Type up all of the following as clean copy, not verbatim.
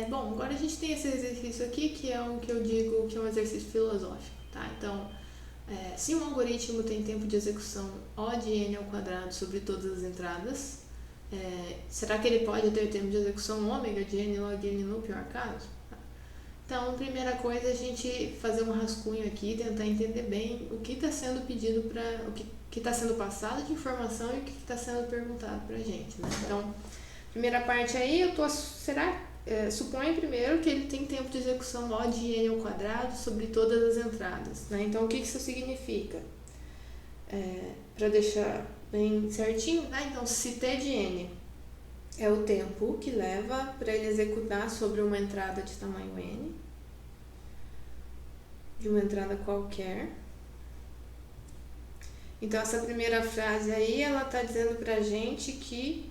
Bom, agora a gente tem esse exercício aqui, que é o que eu digo que é um exercício filosófico, tá? Então, se um algoritmo tem tempo de execução O de n ao quadrado sobre todas as entradas, será que ele pode ter tempo de execução ômega de n log n no pior caso? Então, primeira coisa é a gente fazer um rascunho aqui e tentar entender bem o que está sendo pedido o que está sendo passado de informação e o que está sendo perguntado para a gente, né? Então, primeira parte aí, suponha primeiro que ele tem tempo de execução O de n ao quadrado sobre todas as entradas, né? Então, o que isso significa? Para deixar bem certinho, né? Então, se t de n é o tempo que leva para ele executar sobre uma entrada de tamanho n, de uma entrada qualquer. Então, essa primeira frase aí, ela está dizendo para a gente que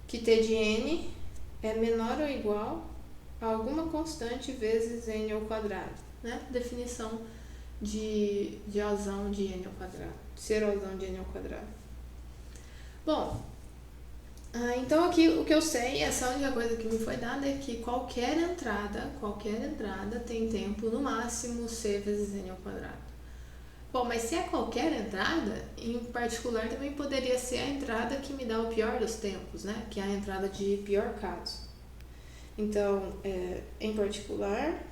t de n é menor ou igual a alguma constante vezes n ao quadrado, né? Definição de Ozão de n ao quadrado, ser Ozão de n ao quadrado. Bom, então aqui o que eu sei, essa única coisa que me foi dada é que qualquer entrada tem tempo no máximo c vezes n ao quadrado. Bom, mas se é qualquer entrada, em particular também poderia ser a entrada que me dá o pior dos tempos, né? Que é a entrada de pior caso. Então, em particular,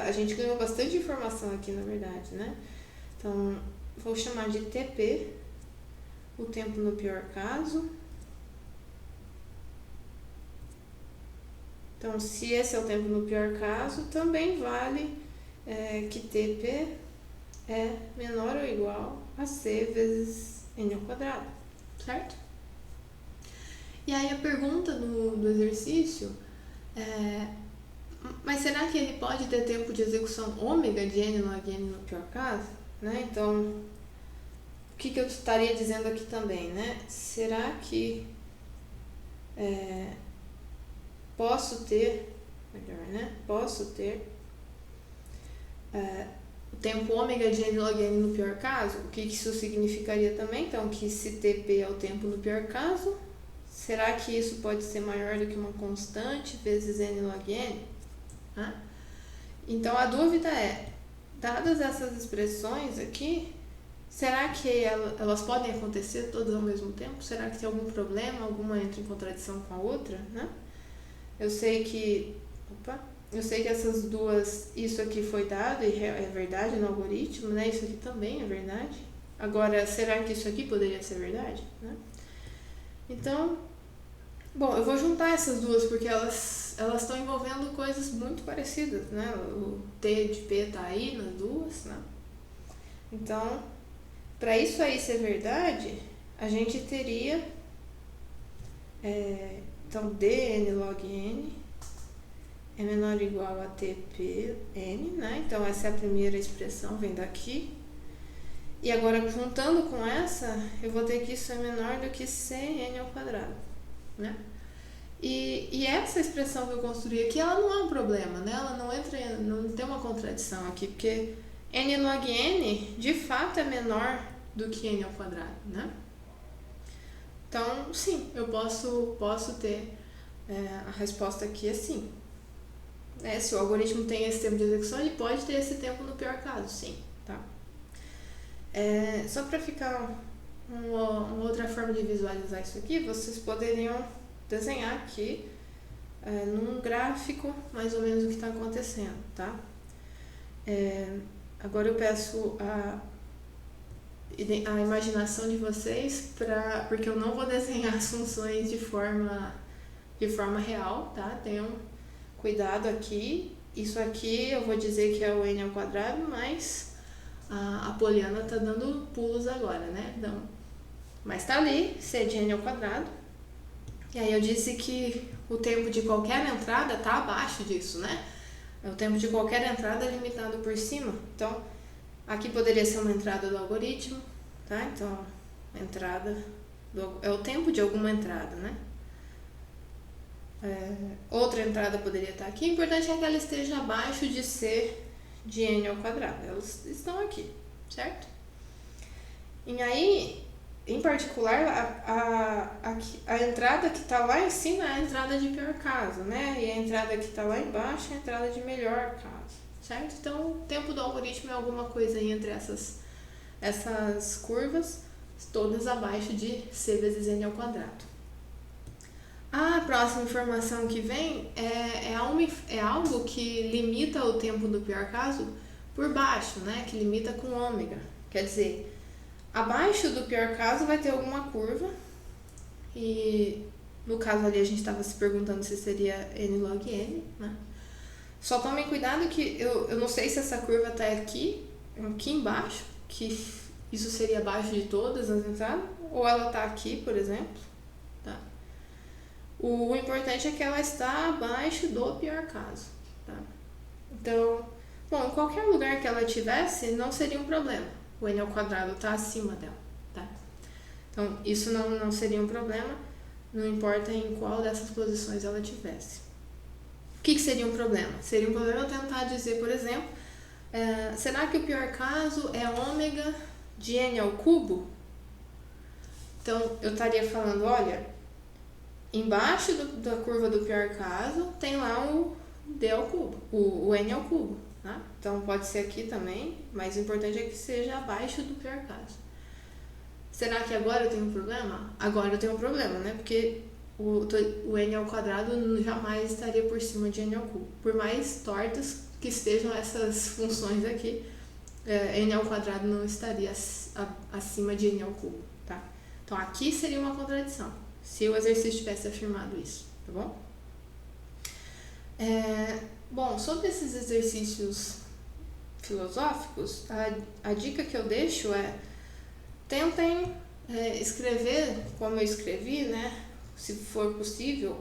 a gente ganhou bastante informação aqui, na verdade, né? Então, vou chamar de TP, o tempo no pior caso. Então, se esse é o tempo no pior caso, também vale que TP é menor ou igual a c vezes n ao quadrado, certo? E aí a pergunta do exercício mas será que ele pode ter tempo de execução ômega de n log n no pior caso? Né? Então, o que eu estaria dizendo aqui também, né? Será que posso ter o tempo ômega de n log n no pior caso? O que isso significaria também? Então, que se TP é o tempo no pior caso, será que isso pode ser maior do que uma constante vezes n log n? Então, a dúvida é, dadas essas expressões aqui, será que elas podem acontecer todas ao mesmo tempo? Será que tem algum problema? Alguma entra em contradição com a outra? Né? Eu sei que essas duas, isso aqui foi dado e é verdade no algoritmo, né? Isso aqui também é verdade. Agora, será que isso aqui poderia ser verdade? Né? Então, bom, eu vou juntar essas duas porque elas estão envolvendo coisas muito parecidas, né? O T de P está aí nas duas, né? Então, para isso aí ser verdade, a gente teria então dn log n é menor ou igual a TPn, né? Então essa é a primeira expressão, vem daqui. E agora juntando com essa, eu vou ter que isso é menor do que cn ao quadrado, né? E essa expressão que eu construí aqui, ela não é um problema, né? Ela não tem uma contradição aqui, porque n log n de fato é menor do que n ao quadrado, né? Então, sim, eu posso ter a resposta aqui é sim. Se o algoritmo tem esse tempo de execução, ele pode ter esse tempo no pior caso, sim, tá? Só para ficar uma outra forma de visualizar isso aqui, vocês poderiam desenhar aqui num gráfico mais ou menos o que está acontecendo, tá? Agora eu peço a imaginação de vocês, porque eu não vou desenhar as funções de forma real, tá? Tenham cuidado aqui. Isso aqui eu vou dizer que é o n ao quadrado, mas a Poliana tá dando pulos agora, né? Então, mas tá ali, c de n ao quadrado. E aí eu disse que o tempo de qualquer entrada tá abaixo disso, né? O tempo de qualquer entrada é limitado por cima. Então, aqui poderia ser uma entrada do algoritmo, tá? Então, é o tempo de alguma entrada, né? Outra entrada poderia estar aqui. O importante é que ela esteja abaixo de c de n ao quadrado. Elas estão aqui, certo? E aí, em particular, a entrada que está lá em cima é a entrada de pior caso, né? E a entrada que está lá embaixo é a entrada de melhor caso, certo? Então, o tempo do algoritmo é alguma coisa aí entre essas curvas, todas abaixo de c vezes n ao quadrado. A próxima informação que vem é algo que limita o tempo do pior caso por baixo, né? Que limita com ômega. Quer dizer, abaixo do pior caso vai ter alguma curva, e no caso ali a gente estava se perguntando se seria n log n, né? Só tomem cuidado que eu não sei se essa curva está aqui embaixo, que isso seria abaixo de todas as entradas, ou ela está aqui, por exemplo. Tá? O importante é que ela está abaixo do pior caso. Tá? Então, bom, em qualquer lugar que ela tivesse, não seria um problema. O n ao quadrado está acima dela. Tá? Então, isso não seria um problema, não importa em qual dessas posições ela tivesse. O que seria um problema? Seria um problema eu tentar dizer, por exemplo, será que o pior caso é ômega de n ao cubo? Então, eu estaria falando, olha, embaixo da curva do pior caso tem lá o d ao cubo, o n ao cubo. Tá? Então, pode ser aqui também, mas o importante é que seja abaixo do pior caso. Será que agora eu tenho um problema? Agora eu tenho um problema, né? Porque o n ao quadrado jamais estaria por cima de n ao cubo. Por mais tortas que estejam essas funções aqui, n ao quadrado não estaria acima de n ao cubo. Tá? Então, aqui seria uma contradição, se o exercício tivesse afirmado isso. Tá bom? Bom, sobre esses exercícios filosóficos, a dica que eu deixo é: tentem escrever como eu escrevi, né? Se for possível,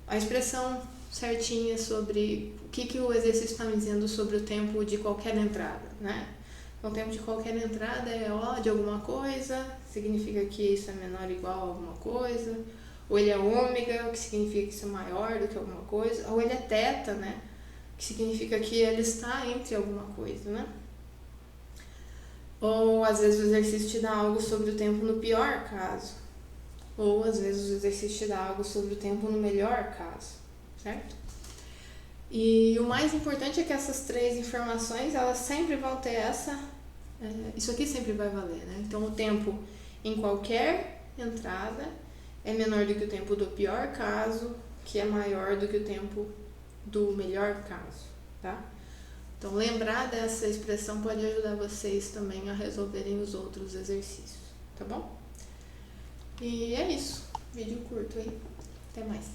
a expressão certinha sobre o que o exercício está me dizendo sobre o tempo de qualquer entrada, né? Então, o tempo de qualquer entrada é O de alguma coisa, significa que isso é menor ou igual a alguma coisa, ou ele é ômega, o que significa que isso é maior do que alguma coisa, ou ele é teta, né? Que significa que ele está entre alguma coisa, né? Ou às vezes o exercício te dá algo sobre o tempo no pior caso, ou às vezes o exercício te dá algo sobre o tempo no melhor caso, certo? E o mais importante é que essas três informações, elas sempre vão ter isso aqui sempre vai valer, né? Então, o tempo em qualquer entrada é menor do que o tempo do pior caso, que é maior do que o tempo do melhor caso, tá? Então, lembrar dessa expressão pode ajudar vocês também a resolverem os outros exercícios, tá bom? E é isso. Vídeo curto aí. Até mais.